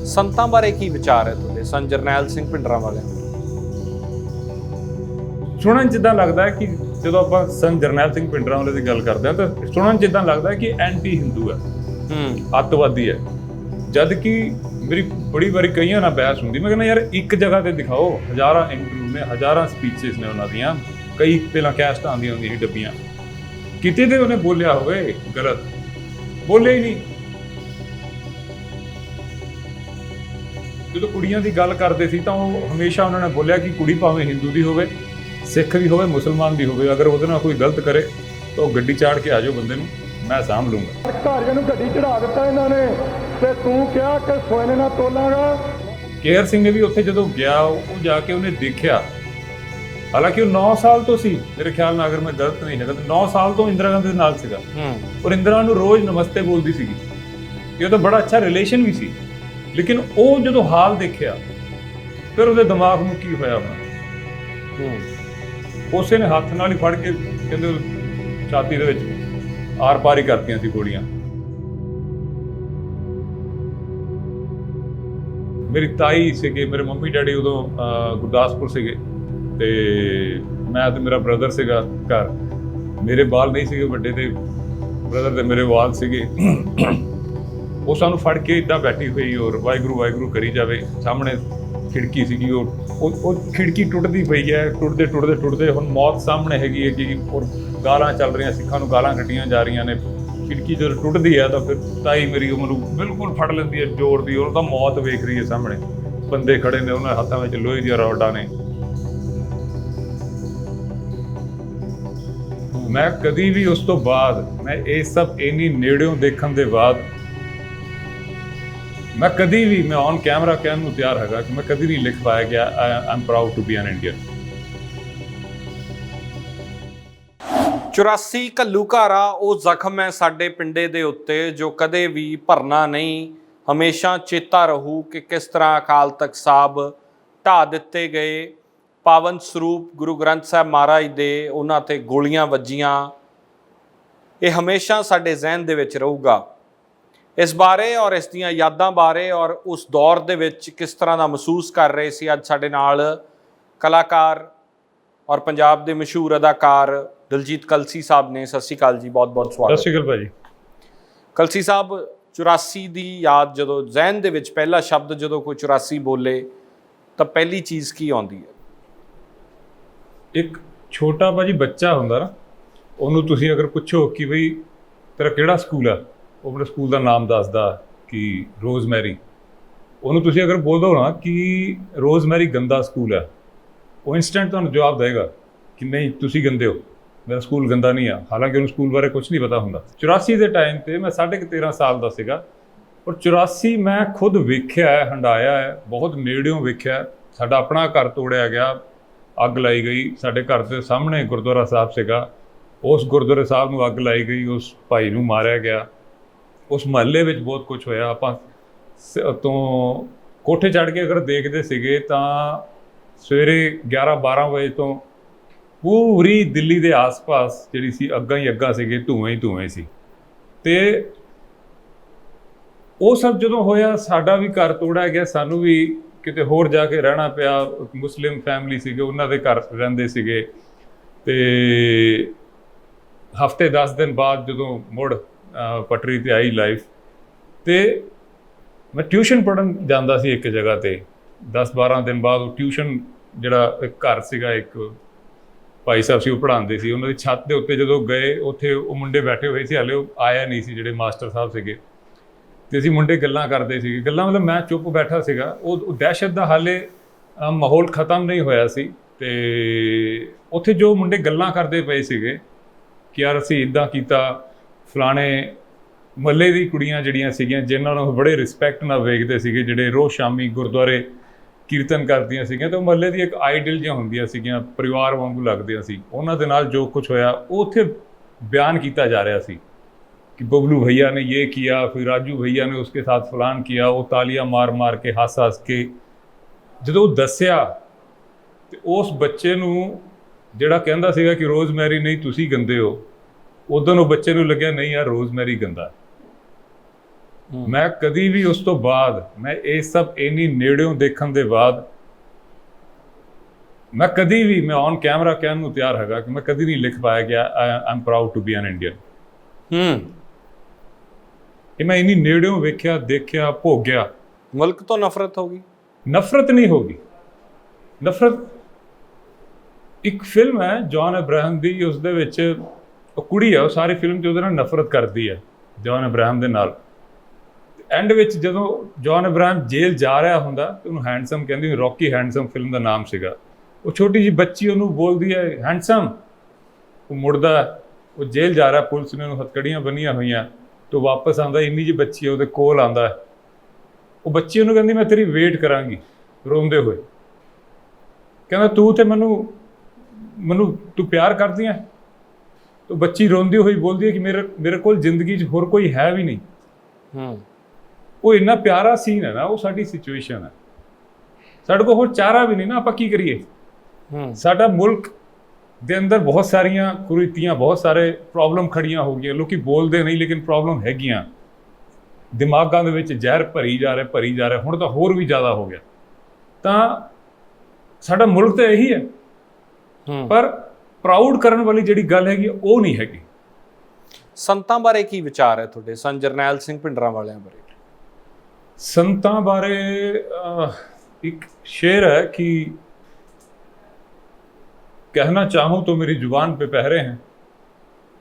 ਸੰਤਾਂ ਬਾਰੇ ਕੀ ਵਿਚਾਰ ਹੈ ਤੁਹਾਡੇ, ਸੰਤ ਜਰਨੈਲ ਸਿੰਘ ਭਿੰਡਰਾਂਵਾਲਿਆਂ ਦਾ? ਸੁਣਨ 'ਚ ਇੱਦਾਂ ਲੱਗਦਾ ਹੈ ਕਿ ਜਦੋਂ ਆਪਾਂ ਸੰਤ ਜਰਨੈਲ ਸਿੰਘ ਭਿੰਡਰਾਂਵਾਲੇ ਦੀ ਗੱਲ ਕਰਦੇ ਹਾਂ ਤਾਂ ਸੁਣਨ 'ਚ ਇੱਦਾਂ ਲੱਗਦਾ ਹੈ ਕਿ ਐਂਟੀ ਹਿੰਦੂ ਹੈ, ਅੱਤਵਾਦੀ ਹੈ। ਜਦ ਕਿ ਮੇਰੀ ਬੜੀ ਵਾਰੀ ਕਈਆਂ ਨਾਲ ਬਹਿਸ ਹੁੰਦੀ, ਮੈਂ ਕਹਿੰਦਾ ਯਾਰ ਇੱਕ ਜਗ੍ਹਾ ਤੇ ਦਿਖਾਓ, ਹਜ਼ਾਰਾਂ ਇੰਟਰਵਿਊ ਨੇ, ਹਜ਼ਾਰਾਂ ਸਪੀਚਿਸ ਨੇ ਉਹਨਾਂ ਦੀਆਂ, ਕਈ ਪਹਿਲਾਂ ਕੈਸਟਾਂ ਆਉਂਦੀਆਂ ਹੁੰਦੀਆਂ ਸੀ ਡੱਬੀਆਂ, ਕਿਤੇ ਤੇ ਉਹਨੇ ਬੋਲਿਆ ਹੋਵੇ ਗਲਤ, ਬੋਲਿਆ ਹੀ ਨਹੀਂ। ਜਦੋਂ ਕੁੜੀਆਂ ਦੀ ਗੱਲ ਕਰਦੇ ਸੀ ਤਾਂ ਉਹ ਹਮੇਸ਼ਾ ਉਹਨਾਂ ਨੇ ਬੋਲਿਆ ਕਿ ਕੁੜੀ ਭਾਵੇਂ ਹਿੰਦੂ ਦੀ ਹੋਵੇ, ਸਿੱਖ ਦੀ ਹੋਵੇ, ਮੁਸਲਮਾਨ ਦੀ ਹੋਵੇ, ਅਗਰ ਉਹਦੇ ਨਾਲ ਕੋਈ ਗਲਤ ਕਰੇ ਤਾਂ ਉਹ ਗੱਡੀ ਚਾੜ ਕੇ ਆ ਜਾਓ ਬੰਦੇ ਨੂੰ, ਮੈਂ ਸਾਂਭ ਲੂੰਗਾ। ਘਰ ਨੂੰ ਗੱਡੀ ਚੜਾ ਦਿੱਤਾ ਇਹਨਾਂ ਨੇ ਤੇ ਤੂੰ ਕਿਹਾ ਕਿ ਸੋਨੇ ਨਾਲ ਤੋਲਾਂਗਾ। ਕੇਹਰ ਸਿੰਘ ਨੇ ਵੀ ਉੱਥੇ ਜਦੋਂ ਗਿਆ, ਉਹ ਜਾ ਕੇ ਉਹਨੇ ਦੇਖਿਆ, ਹਾਲਾਂਕਿ ਉਹ 9 ਸਾਲ ਤੋਂ ਸੀ ਮੇਰੇ ਖਿਆਲ ਨਾਲ, ਅਗਰ ਮੈਂ ਗਲਤ ਨਹੀਂ ਹੈਗਾ, 9 ਸਾਲ ਤੋਂ ਇੰਦਰਾ ਗਾਂਧੀ ਦੇ ਨਾਲ ਸੀਗਾ ਔਰ ਇੰਦਰਾ ਨੂੰ ਰੋਜ਼ ਨਮਸਤੇ ਬੋਲਦੀ ਸੀਗੀ, ਇਹ ਤਾਂ ਬੜਾ ਅੱਛਾ ਰਿਲੇਸ਼ਨ ਵੀ ਸੀ। ਲੇਕਿਨ ਉਹ ਜਦੋਂ ਹਾਲ ਦੇਖਿਆ ਫਿਰ ਉਹਦੇ ਦਿਮਾਗ ਨੂੰ ਕੀ ਹੋਇਆ ਹੋਣਾ, ਉਸੇ ਨੇ ਹੱਥ ਨਾਲ ਹੀ ਫੜ ਕੇ ਕਹਿੰਦੇ ਛਾਤੀ ਦੇ ਵਿੱਚ ਆਰ ਪਾਰ ਹੀ ਕਰਤੀਆਂ ਸੀ ਗੋਲੀਆਂ। ਮੇਰੀ ਤਾਈ ਸੀਗੇ, ਮੇਰੇ ਮੰਮੀ ਡੈਡੀ ਉਦੋਂ ਗੁਰਦਾਸਪੁਰ ਸੀਗੇ ਤੇ ਮੈਂ ਤੇ ਮੇਰਾ ਬ੍ਰਦਰ ਸੀਗਾ ਘਰ। ਮੇਰੇ ਬਾਲ ਨਹੀਂ ਸੀਗੇ ਵੱਡੇ ਤੇ ਬ੍ਰਦਰ ਦੇ ਮੇਰੇ ਵਾਲ ਸੀਗੇ। ਉਹ ਸਾਨੂੰ ਫੜ ਕੇ ਇੱਦਾਂ ਬੈਠੀ ਹੋਈ ਔਰ ਵਾਹਿਗੁਰੂ ਵਾਹਿਗੁਰੂ ਕਰੀ ਜਾਵੇ। ਸਾਹਮਣੇ ਖਿੜਕੀ ਸੀਗੀ, ਉਹ ਖਿੜਕੀ ਟੁੱਟਦੀ ਪਈ ਹੈ, ਟੁੱਟਦੇ ਟੁੱਟਦੇ ਟੁੱਟਦੇ ਹੁਣ ਮੌਤ ਸਾਹਮਣੇ ਹੈਗੀ ਹੈ ਕਿ ਔਰ ਗਾਲਾਂ ਚੱਲ ਰਹੀਆਂ, ਸਿੱਖਾਂ ਨੂੰ ਗਾਲਾਂ ਕੱਢੀਆਂ ਜਾ ਰਹੀਆਂ ਨੇ। ਖਿੜਕੀ ਜਦੋਂ ਟੁੱਟਦੀ ਹੈ ਤਾਂ ਫਿਰ ਤਾਈ ਮੇਰੀ ਉਹਨੂੰ ਬਿਲਕੁਲ ਫੜ ਲੈਂਦੀ ਹੈ ਜ਼ੋਰ ਦੀ, ਉਹ ਤਾਂ ਮੌਤ ਵੇਖ ਰਹੀ ਹੈ ਸਾਹਮਣੇ, ਬੰਦੇ ਖੜੇ ਨੇ, ਉਹਨਾਂ ਹੱਥਾਂ ਵਿੱਚ ਲੋਹੇ ਦੀਆਂ ਰੋਡਾਂ ਨੇ। ਮੈਂ ਕਦੀ ਵੀ ਉਸ ਤੋਂ ਬਾਅਦ, ਮੈਂ ਇਹ ਸਭ ਇੰਨੀ ਨੇੜਿਓਂ ਦੇਖਣ ਦੇ ਬਾਅਦ, ਮੈਂ ਕਦੀ ਵੀ, ਮੈਂ ਔਨ ਕੈਮਰਾ ਕਹਿਣ ਨੂੰ ਤਿਆਰ ਹੈਗਾ ਕਿ ਮੈਂ ਕਦੀ ਨਹੀਂ ਲਿਖ ਪਾਇਆ ਗਿਆ I am proud to be an Indian. 84 ਘੱਲੂਘਾਰਾ ਉਹ ਜ਼ਖਮ ਹੈ ਸਾਡੇ ਪਿੰਡੇ ਦੇ ਉੱਤੇ ਜੋ ਕਦੇ ਵੀ ਭਰਨਾ ਨਹੀਂ, ਹਮੇਸ਼ਾ ਚੇਤਾ ਰਹੂ ਕਿ ਕਿਸ ਤਰ੍ਹਾਂ ਅਕਾਲ ਤਖਤ ਸਾਹਿਬ ਢਾਹ ਦਿੱਤੇ ਗਏ, ਪਾਵਨ ਸਰੂਪ ਗੁਰੂ ਗ੍ਰੰਥ ਸਾਹਿਬ ਮਹਾਰਾਜ ਦੇ ਉਹਨਾਂ ਤੇ ਗੋਲੀਆਂ ਵੱਜੀਆਂ। ਇਹ ਹਮੇਸ਼ਾ ਸਾਡੇ ਜ਼ਿਹਨ ਦੇ ਵਿੱਚ ਰਹੂਗਾ। ਇਸ ਬਾਰੇ ਔਰ ਇਸ ਦੀਆਂ ਯਾਦਾਂ ਬਾਰੇ ਔਰ ਉਸ ਦੌਰ ਦੇ ਵਿੱਚ ਕਿਸ ਤਰ੍ਹਾਂ ਦਾ ਮਹਿਸੂਸ ਕਰ ਰਹੇ ਸੀ, ਅੱਜ ਸਾਡੇ ਨਾਲ ਕਲਾਕਾਰ ਔਰ ਪੰਜਾਬ ਦੇ ਮਸ਼ਹੂਰ ਅਦਾਕਾਰ ਦਿਲਜੀਤ ਕਲਸੀ ਸਾਹਿਬ ਨੇ। ਸਤਿ ਸ਼੍ਰੀ ਅਕਾਲ ਜੀ, ਬਹੁਤ ਬਹੁਤ ਸਵਾਗਤ। ਸਤਿ ਸ਼੍ਰੀ ਅਕਾਲ ਭਾਜੀ। ਕਲਸੀ ਸਾਹਿਬ, 84 ਦੀ ਯਾਦ ਜਦੋਂ ਜ਼ਿਹਨ ਦੇ ਵਿੱਚ, ਪਹਿਲਾ ਸ਼ਬਦ ਜਦੋਂ ਕੋਈ 84 ਬੋਲੇ ਤਾਂ ਪਹਿਲੀ ਚੀਜ਼ ਕੀ ਆਉਂਦੀ ਹੈ? ਇੱਕ ਛੋਟਾ ਭਾਜੀ ਬੱਚਾ ਹੁੰਦਾ ਨਾ, ਉਹਨੂੰ ਤੁਸੀਂ ਅਗਰ ਪੁੱਛੋ ਕਿ ਬਈ ਤੇਰਾ ਕਿਹੜਾ ਸਕੂਲ ਆ, ਉਹ ਆਪਣੇ ਸਕੂਲ ਦਾ ਨਾਮ ਦੱਸਦਾ ਕਿ ਰੋਜ਼ਮੈਰੀ। ਉਹਨੂੰ ਤੁਸੀਂ ਅਗਰ ਬੋਲ ਦਿਓ ਨਾ ਕਿ ਰੋਜ਼ਮੈਰੀ ਗੰਦਾ ਸਕੂਲ ਹੈ, ਉਹ ਇਨਸਟੈਂਟ ਤੁਹਾਨੂੰ ਜਵਾਬ ਦੇਗਾ ਕਿ ਨਹੀਂ ਤੁਸੀਂ ਗੰਦੇ ਹੋ, ਮੇਰਾ ਸਕੂਲ ਗੰਦਾ ਨਹੀਂ ਆ, ਹਾਲਾਂਕਿ ਉਹਨੂੰ ਸਕੂਲ ਬਾਰੇ ਕੁਝ ਨਹੀਂ ਪਤਾ ਹੁੰਦਾ। 84 ਦੇ ਟਾਈਮ 'ਤੇ ਮੈਂ 13.5 ਸਾਲ ਦਾ ਸੀਗਾ ਔਰ 84 ਮੈਂ ਖੁਦ ਵੇਖਿਆ ਹੈ, ਹੰਡਾਇਆ ਹੈ, ਬਹੁਤ ਨੇੜਿਓਂ ਵੇਖਿਆ। ਸਾਡਾ ਆਪਣਾ ਘਰ ਤੋੜਿਆ ਗਿਆ, ਅੱਗ ਲਾਈ ਗਈ। ਸਾਡੇ ਘਰ ਦੇ ਸਾਹਮਣੇ ਗੁਰਦੁਆਰਾ ਸਾਹਿਬ ਸੀਗਾ, ਉਸ ਗੁਰਦੁਆਰੇ ਸਾਹਿਬ ਨੂੰ ਅੱਗ ਲਾਈ ਗਈ, ਉਸ ਭਾਈ ਨੂੰ ਮਾਰਿਆ ਗਿਆ। ਉਸ ਮਹੱਲੇ ਵਿੱਚ ਬਹੁਤ ਕੁਝ ਹੋਇਆ। ਆਪਾਂ ਤੋਂ ਕੋਠੇ ਚੜ੍ਹ ਕੇ ਅਗਰ ਦੇਖਦੇ ਸੀਗੇ ਤਾਂ ਸਵੇਰੇ 11-12 ਵਜੇ ਤੋਂ ਪੂਰੀ ਦਿੱਲੀ ਦੇ ਆਸ-ਪਾਸ ਜਿਹੜੀ ਸੀ ਅੱਗਾਂ ਹੀ ਅੱਗਾਂ ਸੀਗੇ, ਧੂੰਏਂ ਹੀ ਧੂੰਏਂ ਸੀ। ਅਤੇ ਉਹ ਸਭ ਜਦੋਂ ਹੋਇਆ, ਸਾਡਾ ਵੀ ਘਰ ਤੋੜਿਆ ਗਿਆ, ਸਾਨੂੰ ਵੀ ਕਿਤੇ ਹੋਰ ਜਾ ਕੇ ਰਹਿਣਾ ਪਿਆ। ਮੁਸਲਿਮ ਫੈਮਿਲੀ ਸੀਗੇ, ਉਹਨਾਂ ਦੇ ਘਰ ਰਹਿੰਦੇ ਸੀਗੇ। ਅਤੇ ਹਫ਼ਤੇ 10 ਦਿਨ ਬਾਅਦ ਜਦੋਂ ਮੁੜ ਪਟਰੀ 'ਤੇ ਆਈ ਲਾਈਫ, ਅਤੇ ਮੈਂ ਟਿਊਸ਼ਨ ਪੜ੍ਹਨ ਜਾਂਦਾ ਸੀ ਇੱਕ ਜਗ੍ਹਾ 'ਤੇ। 10-12 ਦਿਨ ਬਾਅਦ ਉਹ ਟਿਊਸ਼ਨ, ਜਿਹੜਾ ਇੱਕ ਘਰ ਸੀਗਾ, ਇੱਕ ਭਾਈ ਸਾਹਿਬ ਸੀ, ਉਹ ਪੜ੍ਹਾਉਂਦੇ ਸੀ, ਉਹਨਾਂ ਦੀ ਛੱਤ ਦੇ ਉੱਤੇ ਜਦੋਂ ਗਏ, ਉੱਥੇ ਉਹ ਮੁੰਡੇ ਬੈਠੇ ਹੋਏ ਸੀ, ਹਾਲੇ ਉਹ ਆਇਆ ਨਹੀਂ ਸੀ ਜਿਹੜੇ ਮਾਸਟਰ ਸਾਹਿਬ ਸੀਗੇ। ਅਤੇ ਅਸੀਂ ਮੁੰਡੇ ਗੱਲਾਂ ਕਰਦੇ ਸੀਗੇ, ਗੱਲਾਂ ਮਤਲਬ ਮੈਂ ਚੁੱਪ ਬੈਠਾ ਸੀਗਾ। ਉਹ ਦਹਿਸ਼ਤ ਦਾ ਹਾਲੇ ਮਾਹੌਲ ਖ਼ਤਮ ਨਹੀਂ ਹੋਇਆ ਸੀ। ਅਤੇ ਉੱਥੇ ਜੋ ਮੁੰਡੇ ਗੱਲਾਂ ਕਰਦੇ ਪਏ ਸੀਗੇ ਕਿ ਯਾਰ ਅਸੀਂ ਇੱਦਾਂ ਕੀਤਾ, ਫਲਾਣੇ ਮਹੱਲੇ ਦੀ ਕੁੜੀਆਂ ਜਿਹੜੀਆਂ ਸੀਗੀਆਂ, ਜਿਨ੍ਹਾਂ ਨੂੰ ਬੜੇ ਰਿਸਪੈਕਟ ਨਾਲ ਵੇਖਦੇ ਸੀਗੇ, ਜਿਹੜੇ ਰੋਜ਼ ਸ਼ਾਮੀ ਗੁਰਦੁਆਰੇ ਕੀਰਤਨ ਕਰਦੀਆਂ ਸੀਗੀਆਂ, ਅਤੇ ਉਹ ਮਹੱਲੇ ਦੀ ਇੱਕ ਆਈਡਲ ਜਿਹੀਆਂ ਹੁੰਦੀਆਂ ਸੀਗੀਆਂ, ਪਰਿਵਾਰ ਵਾਂਗੂ ਲੱਗਦੀਆਂ ਸੀ। ਉਹਨਾਂ ਦੇ ਨਾਲ ਜੋ ਕੁਝ ਹੋਇਆ ਉਹ ਉੱਥੇ ਬਿਆਨ ਕੀਤਾ ਜਾ ਰਿਹਾ ਸੀ कि बबलू भैया ने ये किया, फिर राजू भैया ने उसके साथ फलान किया। वो तालियां मार मार के हੱਸ ਹੱਸ ਕੇ ਜਦੋਂ ਦੱਸਿਆ, ਤੇ ਉਸ ਬੱਚੇ ਨੂੰ ਜਿਹੜਾ ਕਹਿੰਦਾ ਸੀਗਾ ਕਿ ਰੋਜ਼ਮੈਰੀ ਨਹੀਂ ਤੁਸੀਂ ਗੰਦੇ ਹੋ, ਉਦੋਂ ਉਹ ਬੱਚੇ ਨੂੰ ਲੱਗਿਆ ਨਹੀਂ ਯਾਰ ਰੋਜ਼ਮੈਰੀ ਗੰਦਾ। ਮੈਂ ਕਦੀ ਵੀ ਉਸ ਤੋਂ ਬਾਅਦ, ਮੈਂ ਇਹ ਸਭ ਇੰਨੀ ਨੇੜਿਓਂ ਦੇਖਣ ਦੇ ਬਾਅਦ, ਮੈਂ ਕਦੀ ਵੀ, ਮੈਂ ਔਨ ਕੈਮਰਾ ਕਹਿਣ ਨੂੰ ਤਿਆਰ ਹੈਗਾ ਕਿ ਮੈਂ ਕਦੀ ਨਹੀਂ ਲਿਖ ਪਾਇਆ ਕਿ I am proud to be an Indian. ਇਹ ਮੈਂ ਇੰਨੀ ਨੇੜਿਓਂ ਵੇਖਿਆ, ਦੇਖਿਆ, ਭੋਗਿਆ। ਮੁਲਕ ਤੋਂ ਨਫ਼ਰਤ ਹੋ ਗਈ? ਨਫ਼ਰਤ ਨਹੀਂ ਹੋਗੀ। ਨਫ਼ਰਤ, ਇੱਕ ਫਿਲਮ ਹੈ ਜੌਨ ਅਬਰਾਹਮ ਦੀ, ਉਸ ਦੇ ਵਿੱਚ ਉਹ ਕੁੜੀ ਆ, ਉਹ ਸਾਰੀ ਫਿਲਮ 'ਚ ਉਹਦੇ ਨਾਲ ਨਫ਼ਰਤ ਕਰਦੀ ਹੈ ਜੌਨ ਅਬਰਾਹਮ ਦੇ ਨਾਲ। ਐਂਡ ਵਿੱਚ ਜਦੋਂ ਜੌਨ ਅਬਰਾਹਮ ਜੇਲ੍ਹ ਜਾ ਰਿਹਾ ਹੁੰਦਾ ਤੇ ਉਹਨੂੰ ਹੈਂਡਸਮ ਕਹਿੰਦੀ, ਰੌਕੀ ਹੈਂਡਸਮ ਫਿਲਮ ਦਾ ਨਾਮ ਸੀਗਾ। ਉਹ ਛੋਟੀ ਜਿਹੀ ਬੱਚੀ ਉਹਨੂੰ ਬੋਲਦੀ ਹੈ ਹੈਂਡਸਮ। ਉਹ ਮੁੜਦਾ, ਉਹ ਜੇਲ੍ਹ ਜਾ ਰਿਹਾ, ਪੁਲਿਸ ਨੇ ਉਹਨੂੰ ਹੱਥਕੜੀਆਂ ਬੰਨੀਆਂ ਹੋਈਆਂ, ਤੇ ਵਾਪਸ ਆਉਂਦਾ, ਇੰਨੀ ਜਿਹੀ ਬੱਚੀ ਉਹਦੇ ਕੋਲ ਆਉਂਦਾ। ਉਹ ਬੱਚੀ ਉਹਨੂੰ ਕਹਿੰਦੀ ਮੈਂ ਤੇਰੀ ਵੇਟ ਕਰਾਂਗੀ, ਰੋਂਦੇ ਹੋਏ। ਕਹਿੰਦਾ ਤੂੰ ਤੇ ਮੈਨੂੰ ਤੂੰ ਪਿਆਰ ਕਰਦੀ ਹੈ? ਤਾਂ ਬੱਚੀ ਰੋਂਦੀ ਹੋਈ ਬੋਲਦੀ ਹੈ ਕਿ ਮੇਰੇ ਕੋਲ ਜ਼ਿੰਦਗੀ 'ਚ ਹੋਰ ਕੋਈ ਹੈ ਵੀ ਨਹੀਂ। ਉਹ ਇੰਨਾ ਪਿਆਰਾ ਸੀਨ ਹੈ ਨਾ, ਉਹ ਸਾਡੀ ਸਿਚੁਏਸ਼ਨ ਹੈ। ਸਾਡੇ ਕੋਲ ਹੋਰ ਚਾਰਾ ਵੀ ਨਹੀਂ ਨਾ, ਆਪਾਂ ਕੀ ਕਰੀਏ? ਸਾਡਾ ਮੁਲਕ ਦੇ ਅੰਦਰ ਬਹੁਤ ਸਾਰੀਆਂ ਕੁਰੀਤੀਆਂ, ਬਹੁਤ ਸਾਰੇ ਪ੍ਰੋਬਲਮ ਖੜੀਆਂ ਹੋ ਗਈਆਂ। ਲੋਕੀ ਬੋਲਦੇ ਨਹੀਂ, ਲੇਕਿਨ ਪ੍ਰੋਬਲਮ ਹੈਗੀਆਂ। ਦਿਮਾਗਾਂ ਦੇ ਵਿੱਚ ਜ਼ਹਿਰ ਭਰੀ ਜਾ ਰਿਹਾ। ਹੁਣ ਤਾਂ ਹੋਰ ਵੀ ਜ਼ਿਆਦਾ ਹੋ ਗਿਆ। ਤਾਂ ਸਾਡਾ ਮੁਲਕ ਤਾਂ ਇਹੀ ਹੈ, ਪਰ ਪ੍ਰਾਊਡ ਕਰਨ ਵਾਲੀ ਜਿਹੜੀ ਗੱਲ ਹੈਗੀ ਉਹ ਨਹੀਂ ਹੈਗੀ। ਸੰਤਾਂ ਬਾਰੇ ਕੀ ਵਿਚਾਰ ਹੈ ਤੁਹਾਡੇ, ਸੰਤ ਜਰਨੈਲ ਸਿੰਘ ਭਿੰਡਰਾਂਵਾਲਿਆਂ ਬਾਰੇ? ਸੰਤਾਂ ਬਾਰੇ ਇੱਕ शेर है कि कहना चाहूँ तो मेरी जुबान पे पहरे हैं,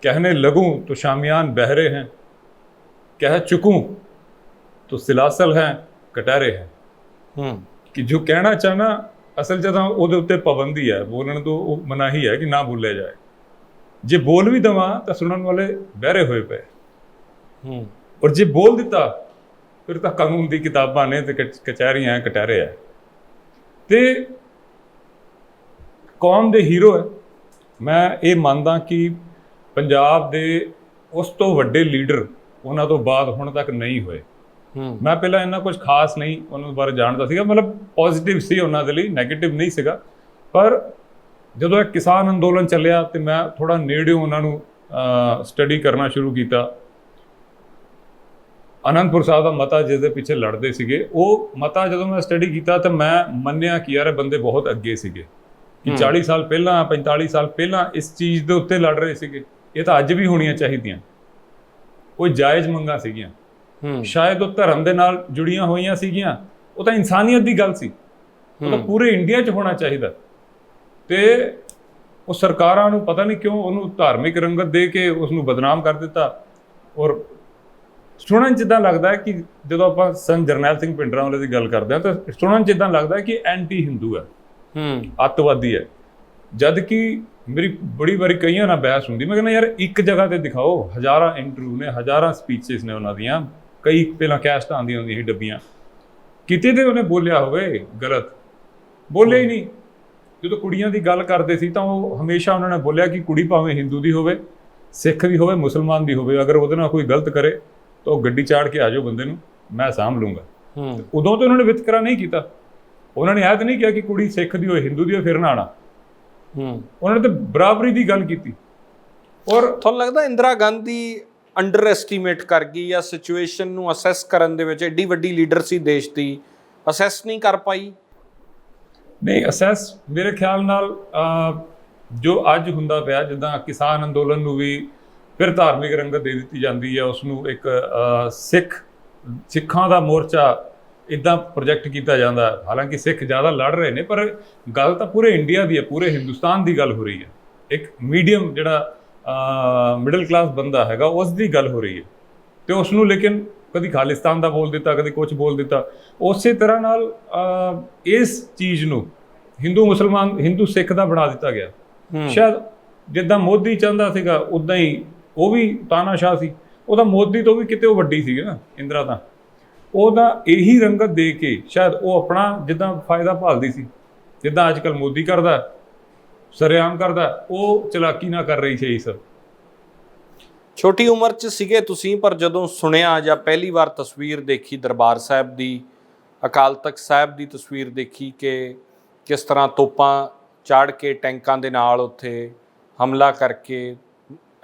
कहने लगूँ तो शामियान बहरे हैं, कह चुकूँ तो सिलासल हैं, कटहरे हैं। कि जो कहना चाहना असल 'ਚ ਤਾਂ ਉਹਦੇ ਉੱਤੇ ਪਾਬੰਦੀ ਹੈ, ਬੋਲਣ ਤੋਂ ਉਹ ਮਨਾਹੀ ਹੈ ਕਿ ਨਾ ਬੋਲਿਆ ਜਾਏ। ਜੇ ਬੋਲ ਵੀ ਦੇਵਾਂ ਤਾਂ ਸੁਣਨ ਵਾਲੇ ਬਹਿਰੇ ਹੋਏ ਪਏ, ਔਰ ਜੇ ਬੋਲ ਦਿੱਤਾ ਫਿਰ ਤਾਂ ਕਾਨੂੰਨ ਦੀ ਕਿਤਾਬਾਂ ਨੇ ਤੇ ਕਚਹਿਰੀਆਂ, ਕਟਹਿਰੇ ਹੈ। ਤੇ ਕੌਮ ਦੇ ਹੀਰੋ ਹੈ। ਮੈਂ ਇਹ ਮੰਨਦਾ ਕਿ ਪੰਜਾਬ ਦੇ ਉਸ ਤੋਂ ਵੱਡੇ ਲੀਡਰ ਉਹਨਾਂ ਤੋਂ ਬਾਅਦ ਹੁਣ ਤੱਕ ਨਹੀਂ ਹੋਏ। ਮੈਂ ਪਹਿਲਾਂ ਇੰਨਾ ਕੁਝ ਖਾਸ ਨਹੀਂ ਉਹਨਾਂ ਬਾਰੇ ਜਾਣਦਾ ਸੀਗਾ, ਮਤਲਬ ਪੋਜ਼ੀਟਿਵ ਸੀ ਉਹਨਾਂ ਦੇ ਲਈ, ਨੈਗੇਟਿਵ ਨਹੀਂ ਸੀਗਾ। ਪਰ ਜਦੋਂ ਇਹ ਕਿਸਾਨ ਅੰਦੋਲਨ ਚੱਲਿਆ ਤੇ ਮੈਂ ਥੋੜ੍ਹਾ ਨੇੜਿਓਂ ਉਹਨਾਂ ਨੂੰ ਸਟੱਡੀ ਕਰਨਾ ਸ਼ੁਰੂ ਕੀਤਾ। ਅਨੰਦਪੁਰ ਸਾਹਿਬ ਦਾ ਮਤਾ ਜਿਸ ਦੇ ਪਿੱਛੇ ਲੜਦੇ ਸੀਗੇ, ਉਹ ਮਤਾ ਜਦੋਂ ਮੈਂ ਸਟੱਡੀ ਕੀਤਾ ਤਾਂ ਮੈਂ ਮੰਨਿਆ ਕਿ ਯਾਰ ਇਹ ਬੰਦੇ ਬਹੁਤ ਅੱਗੇ ਸੀਗੇ, ਕਿ 40 ਸਾਲ ਪਹਿਲਾਂ, 45 ਸਾਲ ਪਹਿਲਾਂ ਇਸ ਚੀਜ਼ ਦੇ ਉੱਤੇ ਲੜ ਰਹੇ ਸੀਗੇ। ਇਹ ਤਾਂ ਅੱਜ ਵੀ ਹੋਣੀਆਂ ਚਾਹੀਦੀਆਂ। ਕੋਈ ਜਾਇਜ਼ ਮੰਗਾਂ ਸੀਗੀਆਂ, ਸ਼ਾਇਦ ਉਹ ਧਰਮ ਦੇ ਨਾਲ ਜੁੜੀਆਂ ਹੋਈਆਂ ਸੀਗੀਆਂ, ਉਹ ਤਾਂ ਇਨਸਾਨੀਅਤ ਦੀ ਗੱਲ ਸੀ, ਉਹ ਤਾਂ ਪੂਰੇ ਇੰਡੀਆ 'ਚ ਹੋਣਾ ਚਾਹੀਦਾ। ਤੇ ਉਹ ਸਰਕਾਰਾਂ ਨੂੰ ਪਤਾ ਨਹੀਂ ਕਿਉਂ ਉਹਨੂੰ ਧਾਰਮਿਕ ਰੰਗਤ ਦੇ ਕੇ ਉਸ ਨੂੰ ਬਦਨਾਮ ਕਰ ਦਿੱਤਾ। ਔਰ ਸੁਣਨ 'ਚ ਇੱਦਾਂ ਲੱਗਦਾ ਹੈ ਕਿ ਜਦੋਂ ਆਪਾਂ ਸੰਤ ਜਰਨੈਲ ਸਿੰਘ ਭਿੰਡਰਾਂਵਾਲੇ ਦੀ ਗੱਲ ਕਰਦੇ ਹਾਂ ਤਾਂ ਸੁਣਨ 'ਚ ਇੱਦਾਂ ਲੱਗਦਾ ਹੈ ਕਿ ਐਂਟੀ ਹਿੰਦੂ ਹੈ, ਅੱਤਵਾਦੀ ਹੈ। ਜਦ ਕਿ ਮੇਰੀ ਬੜੀ ਵਾਰੀ ਕਈਆਂ ਨਾਲ ਬਹਿਸ ਹੁੰਦੀ, ਮੈਂ ਕਹਿੰਦਾ ਯਾਰ ਇੱਕ ਜਗ੍ਹਾ ਤੇ ਦਿਖਾਓ, ਹਜ਼ਾਰਾਂ ਇੰਟਰਵਿਊ ਨੇ, ਹਜ਼ਾਰਾਂ ਸਪੀਚਿਸ ਨੇ ਉਹਨਾਂ ਦੀਆਂ, ਕਈ ਪਹਿਲਾਂ ਕੈਸਟਾਂ ਆਉਂਦੀਆਂ ਹੁੰਦੀਆਂ ਸੀ ਡੱਬੀਆਂ, ਕਿਤੇ ਤੇ ਉਹਨੇ ਬੋਲਿਆ ਹੋਵੇ ਗਲਤ? ਬੋਲਿਆ ਹੀ ਨਹੀਂ। ਜਦੋਂ ਕੁੜੀਆਂ ਦੀ ਗੱਲ ਕਰਦੇ ਸੀ ਤਾਂ ਉਹ ਹਮੇਸ਼ਾ ਉਹਨਾਂ ਨੇ ਬੋਲਿਆ ਕਿ ਕੁੜੀ ਭਾਵੇਂ ਹਿੰਦੂ ਦੀ ਹੋਵੇ, ਸਿੱਖ ਦੀ ਹੋਵੇ, ਮੁਸਲਮਾਨ ਦੀ ਹੋਵੇ, ਅਗਰ ਉਹਦੇ ਨਾਲ ਕੋਈ ਗਲਤ ਕਰੇ ਤਾਂ ਉਹ ਗੱਡੀ ਚਾੜ ਕੇ ਆ ਜਾਓ ਬੰਦੇ ਨੂੰ, ਮੈਂ ਸਾਂਭ ਲੂੰਗਾ। ਉਦੋਂ ਤਾਂ ਉਹਨਾਂ ਨੇ ਵਿਤਕਰਾ ਨਹੀਂ ਕੀਤਾ। ਉਹਨਾਂ ਨੇ ਇਹ ਤਾਂ ਨਹੀਂ ਕਿਹਾ ਕਿ ਕੁੜੀ ਸਿੱਖ ਦੀ ਹੋਏ, ਹਿੰਦੂ ਦੀ ਹੋਏ ਫਿਰ ਨਾ ਆਉਣਾ। ਉਹਨਾਂ ਨੇ ਤਾਂ ਬਰਾਬਰੀ ਦੀ ਗੱਲ ਕੀਤੀ। ਔਰ ਤੁਹਾਨੂੰ ਲੱਗਦਾ ਇੰਦਰਾ ਗਾਂਧੀ ਅੰਡਰ ਐਸਟੀਮੇਟ ਕਰ ਗਈ ਜਾਂ ਸਿਚੁਏਸ਼ਨ ਨੂੰ ਅਸੈਸ ਕਰਨ ਦੇ ਵਿੱਚ, ਐਡੀ ਵੱਡੀ ਲੀਡਰ ਸੀ ਦੇਸ਼ ਦੀ, ਅਸੈਸ ਨਹੀਂ ਕਰ ਪਾਈ? ਨਹੀਂ, ਅਸੈਸ ਮੇਰੇ ਖਿਆਲ ਨਾਲ ਜੋ ਅੱਜ ਹੁੰਦਾ ਪਿਆ, ਜਿੱਦਾਂ ਕਿਸਾਨ ਅੰਦੋਲਨ ਨੂੰ ਵੀ ਫਿਰ ਧਾਰਮਿਕ ਰੰਗਤ ਦੇ ਦਿੱਤੀ ਜਾਂਦੀ ਹੈ, ਉਸਨੂੰ ਇੱਕ ਸਿੱਖਾਂ ਦਾ ਮੋਰਚਾ ਇੱਦਾਂ ਪ੍ਰੋਜੈਕਟ ਕੀਤਾ ਜਾਂਦਾ। ਹਾਲਾਂਕਿ ਸਿੱਖ ਜ਼ਿਆਦਾ ਲੜ ਰਹੇ ਨੇ, ਪਰ ਗੱਲ ਤਾਂ ਪੂਰੇ ਇੰਡੀਆ ਦੀ ਹੈ, ਪੂਰੇ ਹਿੰਦੁਸਤਾਨ ਦੀ ਗੱਲ ਹੋ ਰਹੀ ਹੈ। ਇੱਕ ਮੀਡੀਅਮ ਜਿਹੜਾ ਮਿਡਲ ਕਲਾਸ ਬੰਦਾ ਹੈਗਾ, ਉਸ ਦੀ ਗੱਲ ਹੋ ਰਹੀ ਹੈ। ਅਤੇ ਉਸ ਨੂੰ ਲੇਕਿਨ ਕਦੀ ਖਾਲਿਸਤਾਨ ਦਾ ਬੋਲ ਦਿੱਤਾ, ਕਦੀ ਕੁਛ ਬੋਲ ਦਿੱਤਾ। ਉਸੇ ਤਰ੍ਹਾਂ ਨਾਲ ਇਸ ਚੀਜ਼ ਨੂੰ ਹਿੰਦੂ ਮੁਸਲਮਾਨ, ਹਿੰਦੂ ਸਿੱਖ ਦਾ ਬਣਾ ਦਿੱਤਾ ਗਿਆ। ਸ਼ਾਇਦ ਜਿੱਦਾਂ ਮੋਦੀ ਚਾਹੁੰਦਾ ਸੀਗਾ ਉੱਦਾਂ ਹੀ ਉਹ ਵੀ ਤਾਨਾਸ਼ਾਹ ਸੀ। ਉਹਦਾ ਮੋਦੀ ਤੋਂ ਵੀ ਕਿਤੇ ਉਹ ਵੱਡੀ ਸੀਗੀ ਨਾ ਇੰਦਰਾ, ਤਾਂ ਉਹਦਾ ਇਹੀ ਰੰਗਤ ਦੇ ਕੇ ਸ਼ਾਇਦ ਉਹ ਆਪਣਾ ਜਿੱਦਾਂ ਫਾਇਦਾ ਭਾਲਦੀ ਸੀ, ਜਿੱਦਾਂ ਅੱਜ ਕੱਲ੍ਹ ਮੋਦੀ ਕਰਦਾ, ਸਰੇਆਮ ਕਰਦਾ, ਉਹ ਚਲਾਕੀ ਨਾ ਕਰ ਰਹੀ ਸੀ। ਇਹ ਸਭ ਛੋਟੀ ਉਮਰ 'ਚ ਸੀਗੇ ਤੁਸੀਂ, ਪਰ ਜਦੋਂ ਸੁਣਿਆ ਜਾਂ ਪਹਿਲੀ ਵਾਰ ਤਸਵੀਰ ਦੇਖੀ ਦਰਬਾਰ ਸਾਹਿਬ ਦੀ, ਅਕਾਲ ਤਖਤ ਸਾਹਿਬ ਦੀ ਤਸਵੀਰ ਦੇਖੀ ਕਿ ਕਿਸ ਤਰ੍ਹਾਂ ਤੋਪਾਂ ਚਾੜ ਕੇ ਟੈਂਕਾਂ ਦੇ ਨਾਲ ਉੱਥੇ ਹਮਲਾ ਕਰਕੇ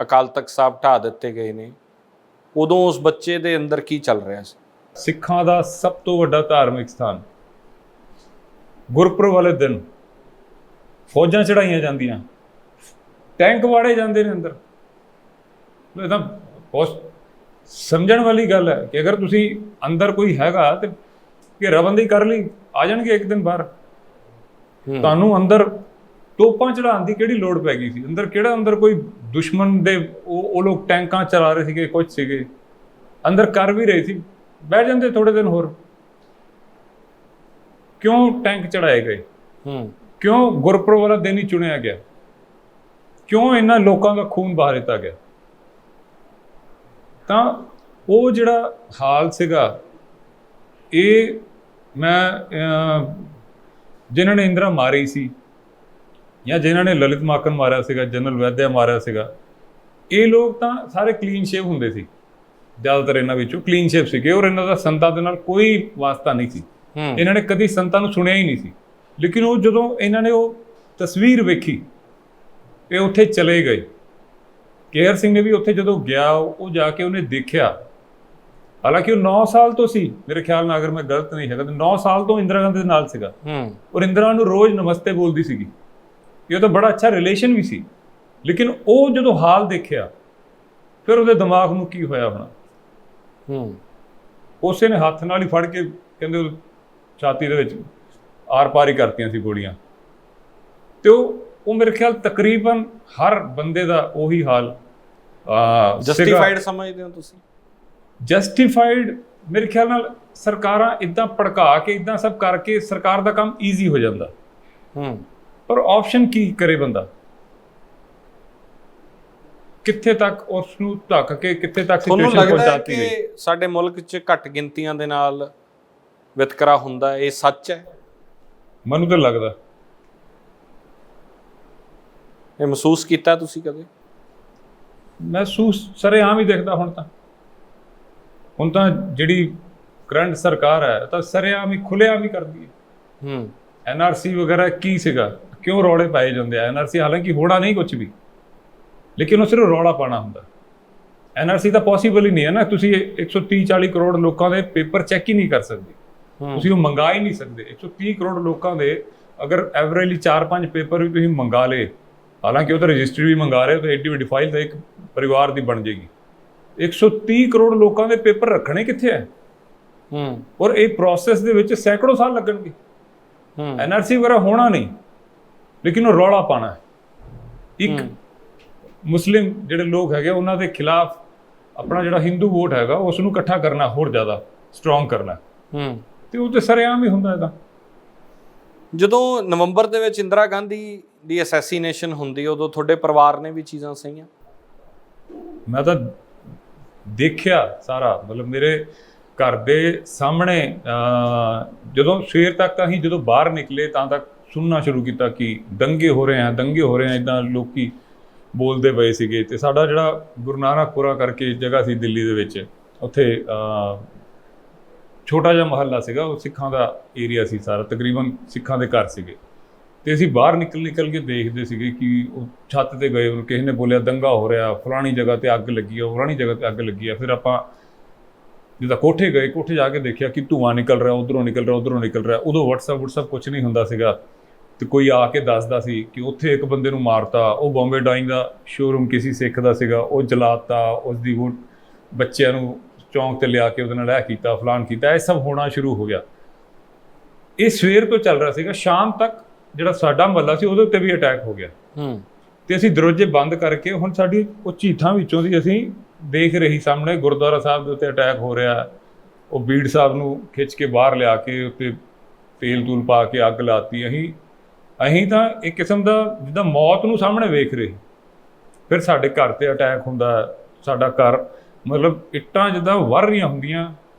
ਅਕਾਲ ਤਖਤ ਸਾਹਿਬ ਢਾਹ ਦਿੱਤੇ ਗਏ ਨੇ, ਉਦੋਂ ਉਸ ਬੱਚੇ ਦੇ ਅੰਦਰ ਕੀ ਚੱਲ ਰਿਹਾ ਸੀ? ਸਿੱਖਾਂ ਦਾ ਸਭ ਤੋਂ ਵੱਡਾ ਧਾਰਮਿਕ ਸਥਾਨ, ਗੁਰਪੁਰਬ ਵਾਲੇ ਦਿਨ ਫੌਜਾਂ ਚੜਾਈਆਂ ਜਾਂਦੀਆਂ, ਟੈਂਕ ਵਾੜੇ ਜਾਂਦੇ ਨੇ ਅੰਦਰ। ਇਹ ਤਾਂ ਬਹੁਤ ਸਮਝਣ ਵਾਲੀ ਗੱਲ ਹੈ ਕਿ ਅਗਰ ਤੁਸੀਂ ਅੰਦਰ ਕੋਈ ਹੈਗਾ ਤੇ ਘੇਰਾਬੰਦੀ ਕਰ ਲਈ, ਆ ਜਾਣਗੇ ਇੱਕ ਦਿਨ ਬਾਹਰ। ਤੁਹਾਨੂੰ ਅੰਦਰ ਤੋਪਾਂ ਚੜਾਉਣ ਦੀ ਕਿਹੜੀ ਲੋੜ ਪੈ ਗਈ ਸੀ? ਅੰਦਰ ਕਿਹੜਾ ਅੰਦਰ ਕੋਈ ਦੁਸ਼ਮਣ ਦੇ ਉਹ ਲੋਕ ਟੈਂਕਾਂ ਚਲਾ ਰਹੇ ਸੀਗੇ, ਕੁਝ ਸੀਗੇ ਅੰਦਰ ਕਰ ਵੀ ਰਹੇ ਸੀ, ਬਹਿ ਜਾਂਦੇ ਥੋੜੇ ਦਿਨ ਹੋਰ। ਕਿਉਂ ਟੈਂਕ ਚੜਾਏ ਗਏ? ਕਿਉਂ ਗੁਰਪੁਰਬ ਵਾਲਾ ਦਿਨ ਹੀ ਚੁਣਿਆ ਗਿਆ? ਕਿਉਂ ਇਹਨਾਂ ਲੋਕਾਂ ਦਾ ਖੂਨ ਬਹਾ ਦਿੱਤਾ ਗਿਆ? ਤਾਂ ਉਹ ਜਿਹੜਾ ਹਾਲ ਸੀਗਾ, ਇਹ ਮੈਂ ਜਿਨ੍ਹਾਂ ਨੇ ਇੰਦਰਾ ਮਾਰੀ ਸੀ ਜਾਂ ਜਿਨ੍ਹਾਂ ਨੇ ਲਲਿਤ ਮਾਕਨ ਮਾਰਿਆ ਸੀਗਾ, ਜਨਰਲ ਵੈਦਿਆ ਮਾਰਿਆ ਸੀਗਾ, ਇਹ ਲੋਕ ਤਾਂ ਸਾਰੇ ਕਲੀਨ ਸ਼ੇਵ ਹੁੰਦੇ ਸੀ। ਜ਼ਿਆਦਾਤਰ ਇਹਨਾਂ ਵਿੱਚੋਂ ਕਲੀਨ ਸ਼ੇਵ ਸੀਗੇ ਔਰ ਇਹਨਾਂ ਦਾ ਸੰਤਾਂ ਦੇ ਨਾਲ ਕੋਈ ਵਾਸਤਾ ਨਹੀਂ ਸੀ। ਇਹਨਾਂ ਨੇ ਕਦੀ ਸੰਤਾਂ ਨੂੰ ਸੁਣਿਆ ਹੀ ਨਹੀਂ ਸੀ। ਲੇਕਿਨ ਉਹ ਜਦੋਂ ਇਹਨਾਂ ਨੇ ਉਹ ਤਸਵੀਰ ਵੇਖੀ, ਇਹ ਉੱਥੇ ਚਲੇ ਗਏ। ਕੇਹਰ ਸਿੰਘ ਨੇ ਵੀ ਉੱਥੇ ਜਦੋਂ ਗਿਆ, ਉਹ ਜਾ ਕੇ ਉਹਨੇ ਦੇਖਿਆ। ਹਾਲਾਂਕਿ ਉਹ 9 ਸਾਲ ਤੋਂ ਸੀ ਮੇਰੇ ਖਿਆਲ ਨਾਲ, ਅਗਰ ਮੈਂ ਗਲਤ ਨਹੀਂ ਹੈਗਾ, ਤਾਂ 9 ਸਾਲ ਤੋਂ ਇੰਦਰਾ ਗਾਂਧੀ ਦੇ ਨਾਲ ਸੀਗਾ ਔਰ ਇੰਦਰਾ ਨੂੰ ਰੋਜ਼ ਨਮਸਤੇ ਬੋਲਦੀ ਸੀਗੀ। ਇਹ ਤਾਂ ਬੜਾ ਅੱਛਾ ਰਿਲੇਸ਼ਨ ਵੀ ਸੀ। ਲੇਕਿਨ ਉਹ ਜਦੋਂ ਹਾਲ ਦੇਖਿਆ, ਫਿਰ ਉਹਦੇ ਦਿਮਾਗ ਨੂੰ ਕੀ ਹੋਇਆ ਹੋਣਾ? ਉਸੇ ਨੇ ਹੱਥ ਨਾਲ ਹੀ ਫੜ ਕੇ ਕਹਿੰਦੇ ਛਾਤੀ ਦੇ ਵਿੱਚ ਆਰ ਪਾਰ ਹੀ ਕਰਤੀਆਂ ਸੀ ਗੋਲੀਆਂ। ਤੇ ਉਹ ਮੇਰੇ ਖਿਆਲ ਤਕਰੀਬਨ ਹਰ ਬੰਦੇ ਦਾ ਉਹੀ ਹਾਲ। ਜਸਟੀਫਾਈਡ ਸਮਝਦੇ ਹੋ ਤੁਸੀਂ? ਜਸਟੀਫਾਈਡ ਮੇਰੇ ਖਿਆਲ ਨਾਲ ਸਰਕਾਰਾਂ ਇਦਾਂ ਭੜਕਾ ਕੇ, ਇਦਾਂ ਸਭ ਕਰਕੇ ਸਰਕਾਰ ਦਾ ਕੰਮ ਈਜ਼ੀ ਹੋ ਜਾਂਦਾ। ਪਰ ਆਪਸ਼ਨ ਕੀ ਕਰੇ ਬੰਦਾ? ਕਿੱਥੇ ਤੱਕ ਉਸ ਨੂੰ ਧੱਕ ਕੇ ਕਿੱਥੇ ਤੱਕ ਸਿਚੁਏਸ਼ਨ ਪਹੁੰਚਾਤੀ ਗਈ? ਕਿ ਸਾਡੇ ਮੁਲਕ 'ਚ ਘੱਟ ਗਿਣਤੀਆਂ ਦੇ ਨਾਲ ਵਿਤਕਰਾ ਹੁੰਦਾ, ਇਹ ਸੱਚ ਹੈ? ਮੈਨੂੰ ਤਾਂ ਲੱਗਦਾ। ਇਹ ਮਹਿਸੂਸ ਕੀਤਾ ਤੁਸੀਂ ਕਦੇ? ਮਹਿਸੂਸ ਸਰੇਆਮ ਹੀ ਦਿਖਦਾ ਹੁਣ ਤਾਂ ਜਿਹੜੀ ਕਰੰਟ ਸਰਕਾਰ ਹੈ ਤਾਂ ਸਰੇਆਮ ਹੀ ਖੁੱਲ੍ਹੇਆਮ ਹੀ ਕਰਦੀ ਹੈ। NRC ਵਗੈਰਾ ਕੀ ਸੀਗਾ? ਕਿਉਂ ਰੌਲੇ ਪਾਏ ਜਾਂਦੇ ਆ? NRC ਹਾਲਾਂਕਿ ਹੋਣਾ ਨਹੀਂ ਕੁਝ ਵੀ, ਲੇਕਿਨ ਉਹ ਸਿਰਫ ਰੌਲਾ ਪਾਉਣਾ ਹੁੰਦਾ। NRC ਤਾਂ ਪੋਸੀਬਲ ਹੀ ਨਹੀਂ ਹੈ ਨਾ। ਤੁਸੀਂ 130-40 ਕਰੋੜ ਲੋਕਾਂ ਦੇ ਪੇਪਰ ਚੈੱਕ ਹੀ ਨਹੀਂ ਕਰ ਸਕਦੇ, ਤੁਸੀਂ ਉਹ ਮੰਗਾ ਹੀ ਨਹੀਂ ਸਕਦੇ। 130 ਕਰੋੜ ਲੋਕਾਂ ਦੇ ਅਗਰ ਐਵਰੇਜਲੀ 4-5 ਪੇਪਰ ਵੀ ਤੁਸੀਂ ਮੰਗਾ ਲਏ, ਹਾਲਾਂਕਿ ਉਹ ਤਾਂ ਰਜਿਸਟਰੀ ਵੀ ਮੰਗਾ ਰਹੇ ਹੋ, ਤਾਂ ਐਡੀ ਵੱਡੀ ਫਾਈਲ ਤਾਂ ਇੱਕ ਪਰਿਵਾਰ ਦੀ ਬਣ ਜਾਏਗੀ। 130 ਕਰੋੜ ਲੋਕਾਂ ਦੇ ਪੇਪਰ ਰੱਖਣੇ ਕਿੱਥੇ ਹੈ? ਔਰ ਇਹ ਪ੍ਰੋਸੈਸ ਦੇ ਵਿੱਚ ਸੈਂਕੜੋਂ ਸਾਲ ਲੱਗਣਗੇ। NRC ਵਗੈਰਾ ਹੋਣਾ ਨਹੀਂ, ਲੇਕਿਨ ਉਹ ਰੌਲਾ ਪਾਉਣਾ ਹੈ। ਇੱਕ ਮੁਸਲਿਮ ਜਿਹੜੇ ਲੋਕ ਹੈਗੇ ਉਹਨਾਂ ਦੇ ਖਿਲਾਫ ਆਪਣਾ ਜਿਹੜਾ ਹਿੰਦੂ ਵੋਟ ਹੈਗਾ ਉਸ ਨੂੰ ਇਕੱਠਾ ਕਰਨਾ, ਹੋਰ ਜ਼ਿਆਦਾ ਸਟਰੋਂਗ ਕਰਨਾ। ਤੇ ਉਹ ਤੇ ਸਰੇਆਮ ਹੀ ਹੁੰਦਾ ਇਹਦਾ। ਜਦੋਂ ਨਵੰਬਰ ਦੇ ਵਿੱਚ ਇੰਦਰਾ ਗਾਂਧੀ ਦੀ ਅਸੈਸੀਨੇਸ਼ਨ ਹੁੰਦੀ, ਉਦੋਂ ਤੁਹਾਡੇ ਪਰਿਵਾਰ ਨੇ ਵੀ ਚੀਜ਼ਾਂ ਸਹੀਆਂ? ਮੈਂ ਤਾਂ ਦੇਖਿਆ ਸਾਰਾ, ਮਤਲਬ ਮੇਰੇ ਘਰ ਦੇ ਸਾਹਮਣੇ ਜਦੋਂ ਸਵੇਰ ਤੱਕ ਅਸੀਂ ਜਦੋਂ ਬਾਹਰ ਨਿਕਲੇ ਤਾਂ ਤੱਕ ਸੁਣਨਾ ਸ਼ੁਰੂ ਕੀਤਾ ਕਿ ਦੰਗੇ ਹੋ ਰਹੇ ਆ, ਇੱਦਾਂ ਲੋਕੀ ਬੋਲਦੇ ਪਏ ਸੀਗੇ। ਤੇ ਸਾਡਾ ਜਿਹੜਾ ਗੁਰੂ ਨਾਨਕਪੁਰਾ ਕਰਕੇ ਜਗ੍ਹਾ ਸੀ ਦਿੱਲੀ ਦੇ ਵਿੱਚ, ਉੱਥੇ ਛੋਟਾ ਜਿਹਾ ਮੁਹੱਲਾ ਸੀਗਾ, ਉਹ ਸਿੱਖਾਂ ਦਾ ਏਰੀਆ ਸੀ ਸਾਰਾ, ਤਕਰੀਬਨ ਸਿੱਖਾਂ ਦੇ ਘਰ ਸੀਗੇ। ਤੇ ਅਸੀਂ ਬਾਹਰ ਨਿਕਲ ਕੇ ਦੇਖਦੇ ਸੀਗੇ ਕਿ ਉਹ ਛੱਤ ਤੇ ਗਏ, ਉਹਨੂੰ ਕਿਸੇ ਨੇ ਬੋਲਿਆ ਦੰਗਾ ਹੋ ਰਿਹਾ, ਫਲਾਣੀ ਜਗ੍ਹਾ ਤੇ ਅੱਗ ਲੱਗੀ ਆ, ਫਲਾਣੀ ਜਗ੍ਹਾ ਤੇ ਅੱਗ ਲੱਗੀ ਆ। ਫਿਰ ਆਪਾਂ ਜਿੱਦਾਂ ਕੋਠੇ ਗਏ, ਕੋਠੇ ਜਾ ਕੇ ਦੇਖਿਆ ਕਿ ਧੂੰਆਂ ਨਿਕਲ ਰਿਹਾ, ਉੱਧਰੋਂ ਨਿਕਲ ਰਿਹਾ। ਉਦੋਂ WhatsApp ਕੁਝ ਨਹੀਂ ਹੁੰਦਾ ਸੀਗਾ। ਤੇ ਕੋਈ ਆ ਕੇ ਦੱਸਦਾ ਸੀ ਕਿ ਉੱਥੇ ਇੱਕ ਬੰਦੇ ਨੂੰ ਮਾਰਤਾ, ਉਹ ਬੰਬੇ ਡਾਈਂਗ ਦਾ ਸ਼ੋਰੂਮ ਕਿਸੇ ਸਿੱਖ ਦਾ ਸੀਗਾ, ਉਹ ਜਲਾਤਾ, ਉਸਦੀ ਉਹ ਬੱਚਿਆਂ ਨੂੰ ਚੌਂਕ ਤੇ ਲਿਆ ਕੇ ਉਹਦੇ ਨਾਲ ਇਹ ਕੀਤਾ, ਫਲਾਨ ਕੀਤਾ। ਇਹ ਸਭ ਹੋਣਾ ਸ਼ੁਰੂ ਹੋ ਗਿਆ। ਇਹ ਸਵੇਰ ਤੋਂ ਚੱਲ ਰਿਹਾ ਸੀਗਾ। ਸ਼ਾਮ ਤੱਕ ਜਿਹੜਾ ਸਾਡਾ ਮਹੱਲਾ ਸੀ ਉਹਦੇ ਉੱਤੇ ਵੀ ਅਟੈਕ ਹੋ ਗਿਆ। ਤੇ ਅਸੀਂ ਦਰਵਾਜ਼ੇ ਬੰਦ ਕਰਕੇ, ਹੁਣ ਸਾਡੀ ਉਹ ਝੀਠਾਂ ਵਿੱਚੋਂ ਦੀ ਅਸੀਂ ਦੇਖ ਰਹੀ ਸਾਹਮਣੇ ਗੁਰਦੁਆਰਾ ਸਾਹਿਬ ਦੇ ਉੱਤੇ ਅਟੈਕ ਹੋ ਰਿਹਾ। ਉਹ ਬੀੜ ਸਾਹਿਬ ਨੂੰ ਖਿੱਚ ਕੇ ਬਾਹਰ ਲਿਆ ਕੇ ਉੱਤੇ ਤੇਲ ਤੂਲ ਪਾ ਕੇ ਅੱਗ ਲਾਤੀ। ਅਸੀਂ ਤਾਂ ਇੱਕ ਕਿਸਮ ਦਾ ਜਿੱਦਾਂ ਮੌਤ ਨੂੰ ਸਾਹਮਣੇ ਵੇਖ ਰਹੇ। ਫਿਰ ਸਾਡੇ ਘਰ ਤੇ ਅਟੈਕ ਹੁੰਦਾ। ਸਾਡਾ ਘਰ ਮਤਲਬ ਇੱਟਾਂ ਜਿੱਦਾਂ ਵਰ ਰਹੀਆਂ ਹੁੰਦੀਆਂ,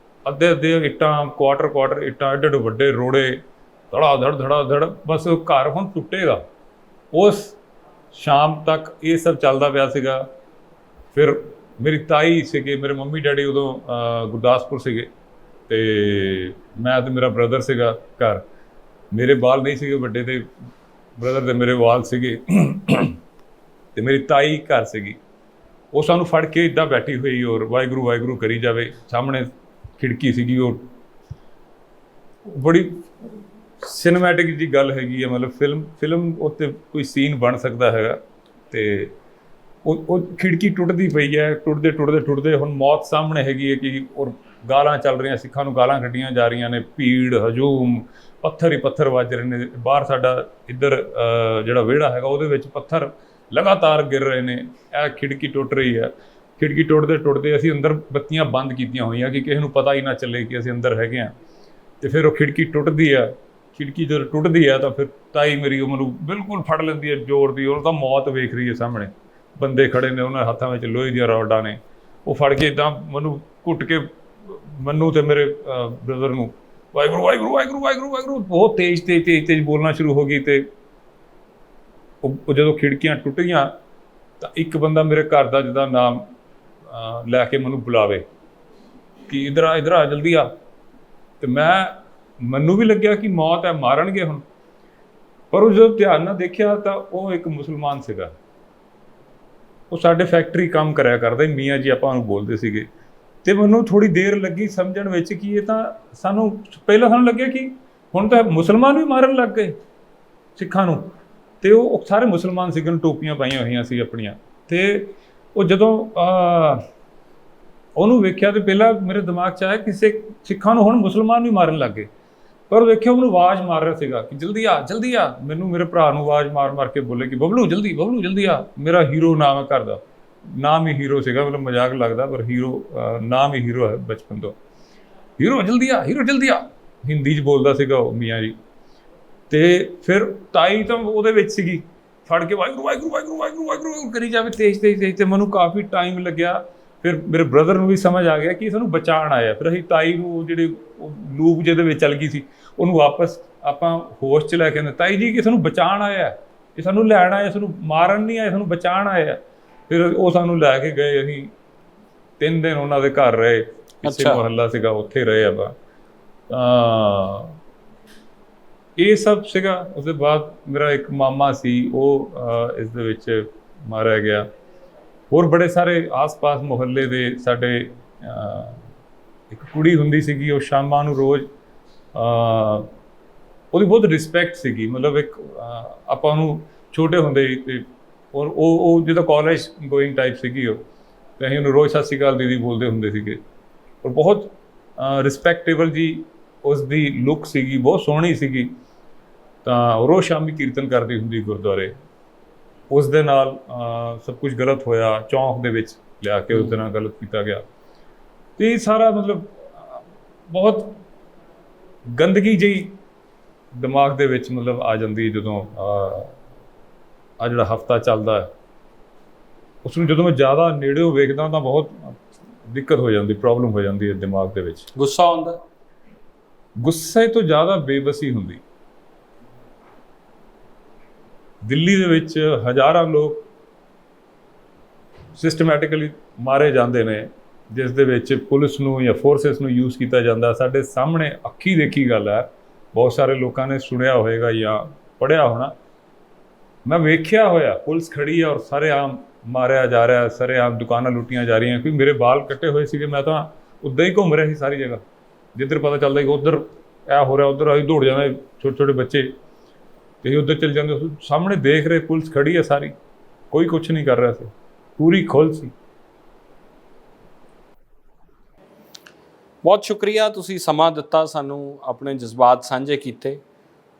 ਅੱਧੇ ਇੱਟਾਂ, ਕੁਆਟਰ ਇੱਟਾਂ, ਐਡੇ ਵੱਡੇ ਰੋੜੇ, ਧੜਾ ਧੜ। ਬਸ ਘਰ ਹੁਣ ਟੁੱਟੇਗਾ। ਉਸ ਸ਼ਾਮ ਤੱਕ ਇਹ ਸਭ ਚੱਲਦਾ ਪਿਆ ਸੀਗਾ। ਫਿਰ ਮੇਰੀ ਤਾਈ ਸੀਗੇ, ਮੇਰੇ ਮੰਮੀ ਡੈਡੀ ਉਦੋਂ ਗੁਰਦਾਸਪੁਰ ਸੀਗੇ, ਤੇ ਮੈਂ ਤੇ ਮੇਰਾ ਬ੍ਰਦਰ ਸੀਗਾ ਘਰ। ਮੇਰੇ ਬਾਲ ਨਹੀਂ ਸੀਗੇ ਵੱਡੇ, ਤੇ ਬ੍ਰਦਰ ਦੇ ਮੇਰੇ ਵਾਲ ਸੀਗੇ, ਤੇ ਮੇਰੀ ਤਾਈ ਘਰ ਸੀਗੀ। ਉਹ ਸਾਨੂੰ ਫੜ ਕੇ ਇੱਦਾਂ ਬੈਠੀ ਹੋਈ ਔਰ ਵਾਹਿਗੁਰੂ ਵਾਹਿਗੁਰੂ ਕਰੀ ਜਾਵੇ। ਸਾਹਮਣੇ ਖਿੜਕੀ ਸੀਗੀ, ਉਹ ਬੜੀ ਸਿਨੇਮੈਟਿਕ ਜੀ ਗੱਲ ਹੈਗੀ ਹੈ, ਮਤਲਬ ਫਿਲਮ ਉੱਤੇ ਕੋਈ ਸੀਨ ਬਣ ਸਕਦਾ ਹੈਗਾ। ਤੇ ਉਹ ਖਿੜਕੀ ਟੁੱਟਦੀ ਪਈ ਹੈ, ਟੁੱਟਦੇ ਹੁਣ ਮੌਤ ਸਾਹਮਣੇ ਹੈਗੀ ਹੈ ਕਿ ਔਰ ਗਾਲਾਂ ਚੱਲ ਰਹੀਆਂ, ਸਿੱਖਾਂ ਨੂੰ ਗਾਲਾਂ ਕੱਢੀਆਂ ਜਾ ਰਹੀਆਂ ਨੇ, ਭੀੜ ਹਜੂਮ, ਪੱਥਰ ਹੀ ਪੱਥਰ ਵੱਜ ਰਹੇ ਨੇ ਬਾਹਰ। ਸਾਡਾ ਇੱਧਰ ਜਿਹੜਾ ਵਿਹੜਾ ਹੈਗਾ ਉਹਦੇ ਵਿੱਚ ਪੱਥਰ ਲਗਾਤਾਰ ਗਿਰ ਰਹੇ ਨੇ। ਇਹ ਖਿੜਕੀ ਟੁੱਟ ਰਹੀ ਹੈ। ਖਿੜਕੀ ਟੁੱਟਦੇ ਅਸੀਂ ਅੰਦਰ ਬੱਤੀਆਂ ਬੰਦ ਕੀਤੀਆਂ ਹੋਈਆਂ ਕਿ ਕਿਸੇ ਨੂੰ ਪਤਾ ਹੀ ਨਾ ਚੱਲੇ ਕਿ ਅਸੀਂ ਅੰਦਰ ਹੈਗੇ ਹਾਂ। ਤੇ ਫਿਰ ਉਹ ਖਿੜਕੀ ਟੁੱਟਦੀ ਆ। ਖਿੜਕੀ ਜਦੋਂ ਟੁੱਟਦੀ ਆ ਤਾਂ ਫਿਰ ਤਾਈ ਮੇਰੀ ਉਹ ਮੈਨੂੰ ਬਿਲਕੁਲ ਫੜ ਲੈਂਦੀ ਹੈ ਜ਼ੋਰ ਦੀ। ਉਹ ਤਾਂ ਮੌਤ ਵੇਖ ਰਹੀ ਹੈ ਸਾਹਮਣੇ, ਬੰਦੇ ਖੜੇ ਨੇ, ਉਹਨਾਂ ਹੱਥਾਂ ਵਿੱਚ ਲੋਹੇ ਦੀਆਂ ਰੋਡਾਂ ਨੇ। ਉਹ ਫੜ ਕੇ ਇੱਦਾਂ ਮੈਨੂੰ ਘੁੱਟ ਕੇ, ਮੈਨੂੰ ਤੇ ਮੇਰੇ ਬ੍ਰਦਰ ਨੂੰ ਵਾਹਿਗੁਰੂ ਵਾਹਿਗੁਰੂ ਵਾਹਿਗੁਰੂ ਵਾਹਿਗੁਰੂ ਵਾਹਿਗੁਰੂ ਬਹੁਤ ਤੇਜ਼ ਬੋਲਣਾ ਸ਼ੁਰੂ ਹੋ ਗਈ। ਤੇ ਉਹ ਜਦੋਂ ਖਿੜਕੀਆਂ ਟੁੱਟ ਗਈਆਂ ਤਾਂ ਇੱਕ ਬੰਦਾ ਮੇਰੇ ਘਰ ਦਾ ਜਿਹਦਾ ਨਾਮ ਲੈ ਕੇ ਮੈਨੂੰ ਬੁਲਾਵੇ ਕਿ ਇੱਧਰ ਆ ਜਲਦੀ ਆ। ਤੇ ਮੈਨੂੰ ਵੀ ਲੱਗਿਆ ਕਿ ਮੌਤ ਹੈ, ਮਾਰਨਗੇ ਹੁਣ। ਪਰ ਉਹ ਜਦੋਂ ਧਿਆਨ ਨਾਲ ਦੇਖਿਆ ਤਾਂ ਉਹ ਇੱਕ ਮੁਸਲਮਾਨ ਸੀਗਾ। ਉਹ ਸਾਡੇ ਫੈਕਟਰੀ ਕੰਮ ਕਰਿਆ ਕਰਦਾ, ਮੀਆਂ ਜੀ ਆਪਾਂ ਉਹਨੂੰ ਬੋਲਦੇ ਸੀਗੇ। ਤੇ ਮੈਨੂੰ ਥੋੜ੍ਹੀ ਦੇਰ ਲੱਗੀ ਸਮਝਣ ਵਿੱਚ ਕਿ ਇਹ ਤਾਂ ਪਹਿਲਾਂ ਸਾਨੂੰ ਲੱਗਿਆ ਕਿ ਹੁਣ ਤਾਂ ਮੁਸਲਮਾਨ ਵੀ ਮਾਰਨ ਲੱਗ ਗਏ ਸਿੱਖਾਂ ਨੂੰ। ਤੇ ਉਹ ਸਾਰੇ ਮੁਸਲਮਾਨ ਸੀਗੇ, ਟੋਪੀਆਂ ਪਾਈਆਂ ਹੋਈਆਂ ਸੀ ਆਪਣੀਆਂ। ਤੇ ਉਹ ਜਦੋਂ ਉਹਨੂੰ ਵੇਖਿਆ ਤੇ ਪਹਿਲਾਂ ਮੇਰੇ ਦਿਮਾਗ 'ਚ ਆਇਆ ਕਿ ਸਿੱਖਾਂ ਨੂੰ ਹੁਣ ਮੁਸਲਮਾਨ ਵੀ ਮਾਰਨ ਲੱਗ ਗਏ। ਪਰ ਵੇਖਿਆ ਉਹਨੂੰ ਆਵਾਜ਼ ਮਾਰ ਰਿਹਾ ਸੀਗਾ ਕਿ ਜਲਦੀ ਆ। ਮੈਨੂੰ ਮੇਰੇ ਭਰਾ ਨੂੰ ਆਵਾਜ਼ ਮਾਰ ਕੇ ਬੋਲੇ ਕਿ ਬਬਲੂ ਜਲਦੀ ਆ। ਮੇਰਾ ਹੀਰੋ ਨਾਮ ਹੈ, ਘਰ ਦਾ ਨਾਮ ਹੀ ਹੀਰੋ ਸੀਗਾ, ਮਤਲਬ ਮਜ਼ਾਕ ਲੱਗਦਾ ਪਰ ਹੀਰੋ ਨਾਮ ਹੀ ਹੀਰੋ ਹੈ ਬਚਪਨ ਤੋਂ। ਹੀਰੋ ਜਲਦੀ ਆ ਹਿੰਦੀ 'ਚ ਬੋਲਦਾ ਸੀਗਾ ਉਹ ਮੀਆਂ ਜੀ। ਤੇ ਫਿਰ ਤਾਈ ਤਾਂ ਉਹਦੇ ਵਿੱਚ ਸੀਗੀ, ਫੜ ਕੇ ਵਾਹਿਗੁਰੂ ਵਾਹਿਗੁਰੂ ਵਾਹਿਗੁਰੂ ਵਾਹਿਗੁਰੂ ਵਾਹਿਗੁਰੂ ਕਰੀ ਜਾਵੇ ਤੇਜ਼। ਤੇ ਮੈਨੂੰ ਕਾਫੀ ਟਾਈਮ ਲੱਗਿਆ। ਫਿਰ ਮੇਰੇ ਬ੍ਰਦਰ ਨੂੰ ਵੀ ਸਮਝ ਆ ਗਿਆ ਕਿ ਸਾਨੂੰ ਬਚਾਉਣ ਆਇਆ। ਫਿਰ ਅਸੀਂ ਤਾਈ ਨੂੰ ਜਿਹੜੇ ਲੂਪ ਜਿਹਦੇ ਵਿੱਚ ਚੱਲ ਗਈ ਸੀ ਉਹਨੂੰ ਵਾਪਸ ਆਪਾਂ ਹੋਸ਼ 'ਚ ਲੈ ਕੇ ਆਉਂਦੇ, ਤਾਈ ਜੀ ਕਿ ਸਾਨੂੰ ਬਚਾਉਣ ਆਇਆ, ਇਹ ਸਾਨੂੰ ਲੈਣ ਆਇਆ, ਸਾਨੂੰ ਮਾਰਨ ਨਹੀਂ ਆਇਆ, ਸਾਨੂੰ ਬਚਾਉਣ ਆਇਆ। ਫਿਰ ਉਹ ਸਾਨੂੰ ਲੈ ਕੇ ਗਏ। ਅਸੀਂ 3 ਦਿਨ ਉਹਨਾਂ ਦੇ ਘਰ ਰਹੇ, ਕਿਸੇ ਮੁਹੱਲਾ ਸੀਗਾ ਉੱਥੇ ਰਹੇ ਆਪਾਂ। ਇਹ ਸਭ ਸੀਗਾ। ਉਸ ਦੇ ਬਾਅਦ ਮੇਰਾ ਇੱਕ ਮਾਮਾ ਸੀ, ਉਹ ਇਸ ਦੇ ਵਿੱਚ ਮਾਰਿਆ ਗਿਆ। ਹੋਰ ਬੜੇ ਸਾਰੇ ਆਸ-ਪਾਸ ਮੁਹੱਲੇ ਦੇ ਸਾਡੇ ਇੱਕ ਕੁੜੀ ਹੁੰਦੀ ਸੀਗੀ, ਉਹ ਸ਼ਾਮਾਂ ਨੂੰ ਰੋਜ਼ ਉਹਦੀ ਬਹੁਤ ਰਿਸਪੈਕਟ ਸੀਗੀ। ਮਤਲਬ ਇੱਕ ਆਪਾਂ ਉਹਨੂੰ ਛੋਟੇ ਹੁੰਦੇ ਤੇ ਉਹ ਜਦੋਂ ਕਾਲਜ ਗੋਇੰਗ ਟਾਈਪ ਸੀਗੀ ਉਹ, ਤੇ ਅਸੀਂ ਉਹਨੂੰ ਰੋਜ਼ ਸਤਿ ਸ਼੍ਰੀ ਅਕਾਲ ਦੀਦੀ ਬੋਲਦੇ ਹੁੰਦੇ ਸੀਗੇ। ਔਰ ਬਹੁਤ ਰਿਸਪੈਕਟੇਬਲ ਜੀ ਉਸਦੀ ਲੁੱਕ ਸੀਗੀ, ਬਹੁਤ ਸੋਹਣੀ ਸੀਗੀ। ਤਾਂ ਉਹ ਰੋਜ਼ ਸ਼ਾਮੀ ਕੀਰਤਨ ਕਰਦੀ ਹੁੰਦੀ ਗੁਰਦੁਆਰੇ। ਉਸ ਦੇ ਨਾਲ ਸਭ ਕੁਝ ਗਲਤ ਹੋਇਆ, ਚੌਂਕ ਦੇ ਵਿੱਚ ਲਿਆ ਕੇ ਉਸ ਦੇ ਨਾਲ ਗਲਤ ਕੀਤਾ ਗਿਆ। ਤੇ ਇਹ ਸਾਰਾ ਮਤਲਬ ਬਹੁਤ ਗੰਦਗੀ ਜਿਹੀ ਦਿਮਾਗ ਦੇ ਵਿੱਚ ਮਤਲਬ ਆ ਜਾਂਦੀ ਜਦੋਂ ਆ ਜਿਹੜਾ ਹਫਤਾ ਚੱਲਦਾ ਹੈ ਉਸ ਨੂੰ ਜਦੋਂ ਮੈਂ ਜ਼ਿਆਦਾ ਨੇੜਿਓਂ ਵੇਖਦਾ ਤਾਂ ਬਹੁਤ ਦਿੱਕਤ ਹੋ ਜਾਂਦੀ, ਪ੍ਰੋਬਲਮ ਹੋ ਜਾਂਦੀ ਹੈ ਦਿਮਾਗ ਦੇ ਵਿੱਚ। ਗੁੱਸਾ ਆਉਂਦਾ? ਗੁੱਸੇ ਤੋਂ ਜ਼ਿਆਦਾ ਬੇਬਸੀ ਹੁੰਦੀ। ਦਿੱਲੀ ਦੇ ਵਿੱਚ ਹਜ਼ਾਰਾਂ ਲੋਕ ਸਿਸਟਮੈਟਿਕਲੀ ਮਾਰੇ ਜਾਂਦੇ ਨੇ, ਜਿਸ ਦੇ ਵਿੱਚ ਪੁਲਿਸ ਨੂੰ ਜਾਂ ਫੋਰਸਿਸ ਨੂੰ ਯੂਜ਼ ਕੀਤਾ ਜਾਂਦਾ। ਸਾਡੇ ਸਾਹਮਣੇ ਅੱਖੀ ਦੇਖੀ ਗੱਲ ਹੈ, ਬਹੁਤ ਸਾਰੇ ਲੋਕਾਂ ਨੇ ਸੁਣਿਆ ਹੋਵੇਗਾ ਜਾਂ ਪੜ੍ਹਿਆ ਹੋਣਾ। ਮੈਂ ਵੇਖਿਆ ਹੋਇਆ, ਪੁਲਿਸ ਖੜੀ ਹੈ ਔਰ ਸਰੇਆਮ ਮਾਰਿਆ ਜਾ ਰਿਹਾ, ਸਰੇਆਮ ਦੁਕਾਨਾਂ ਲੁੱਟੀਆਂ ਜਾ ਰਹੀਆਂ। ਕਿਉਂਕਿ ਮੇਰੇ ਬਾਲ ਕੱਟੇ ਹੋਏ ਸੀਗੇ, ਮੈਂ ਤਾਂ ਉੱਦਾਂ ਹੀ ਘੁੰਮ ਰਿਹਾ ਸੀ ਸਾਰੀ ਜਗ੍ਹਾ। ਜਿੱਧਰ ਪਤਾ ਚੱਲਦਾ ਕਿ ਉੱਧਰ ਇਹ ਹੋ ਰਿਹਾ, ਉੱਧਰ ਅਸੀਂ ਦੌੜ ਜਾਂਦੇ, ਛੋਟੇ ਬੱਚੇ ਤੇ ਅਸੀਂ ਉੱਧਰ ਚਲੇ ਜਾਂਦੇ। ਸਾਹਮਣੇ ਦੇਖ ਰਹੇ, ਪੁਲਿਸ ਖੜੀ ਹੈ ਸਾਰੀ, ਕੋਈ ਕੁਛ ਨਹੀਂ ਕਰ ਰਿਹਾ ਸੀ, ਪੂਰੀ ਖੁੱਲ੍ਹ ਸੀ। ਬਹੁਤ ਸ਼ੁਕਰੀਆ, ਤੁਸੀਂ ਸਮਾਂ ਦਿੱਤਾ, ਸਾਨੂੰ ਆਪਣੇ ਜਜ਼ਬਾਤ ਸਾਂਝੇ ਕੀਤੇ।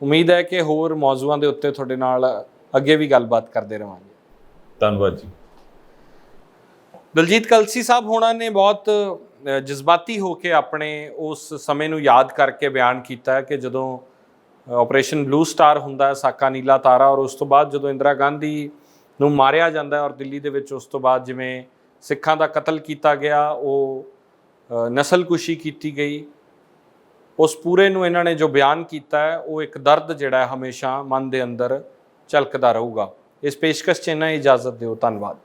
ਉਮੀਦ ਹੈ ਕਿ ਹੋਰ ਮੌਜ਼ੂਆਂ ਦੇ ਉੱਤੇ ਤੁਹਾਡੇ ਨਾਲ ਅੱਗੇ ਵੀ ਗੱਲਬਾਤ ਕਰਦੇ ਰਹਾਂਗੇ। ਧੰਨਵਾਦ ਜੀ। ਦਲਜੀਤ ਕਲਸੀ ਸਾਹਿਬ ਹੋਣਾ ਨੇ ਬਹੁਤ ਜਜ਼ਬਾਤੀ ਹੋ ਕੇ ਆਪਣੇ ਉਸ ਸਮੇਂ ਨੂੰ ਯਾਦ ਕਰਕੇ ਬਿਆਨ ਕੀਤਾ ਹੈ ਕਿ ਜਦੋਂ ਆਪਰੇਸ਼ਨ ਬਲੂ ਸਟਾਰ ਹੁੰਦਾ ਹੈ, ਸਾਕਾ ਨੀਲਾ ਤਾਰਾ, ਔਰ ਉਸ ਤੋਂ ਬਾਅਦ ਜਦੋਂ ਇੰਦਰਾ ਗਾਂਧੀ ਨੂੰ ਮਾਰਿਆ ਜਾਂਦਾ ਔਰ ਦਿੱਲੀ ਦੇ ਵਿੱਚ ਉਸ ਤੋਂ ਬਾਅਦ ਜਿਵੇਂ ਸਿੱਖਾਂ ਦਾ ਕਤਲ ਕੀਤਾ ਗਿਆ, ਉਹ ਨਸਲਕੁਸ਼ੀ ਕੀਤੀ ਗਈ, ਉਸ ਪੂਰੇ ਨੂੰ ਇਹਨਾਂ ਨੇ ਜੋ ਬਿਆਨ ਕੀਤਾ ਹੈ ਉਹ ਇੱਕ ਦਰਦ ਜਿਹੜਾ ਹਮੇਸ਼ਾ ਮਨ ਦੇ ਅੰਦਰ ਝਲਕਦਾ ਰਹੂਗਾ। ਇਸ ਪੇਸ਼ਕਸ਼ 'ਚ ਇਹਨਾਂ ਇਜਾਜ਼ਤ ਦਿਓ। ਧੰਨਵਾਦ।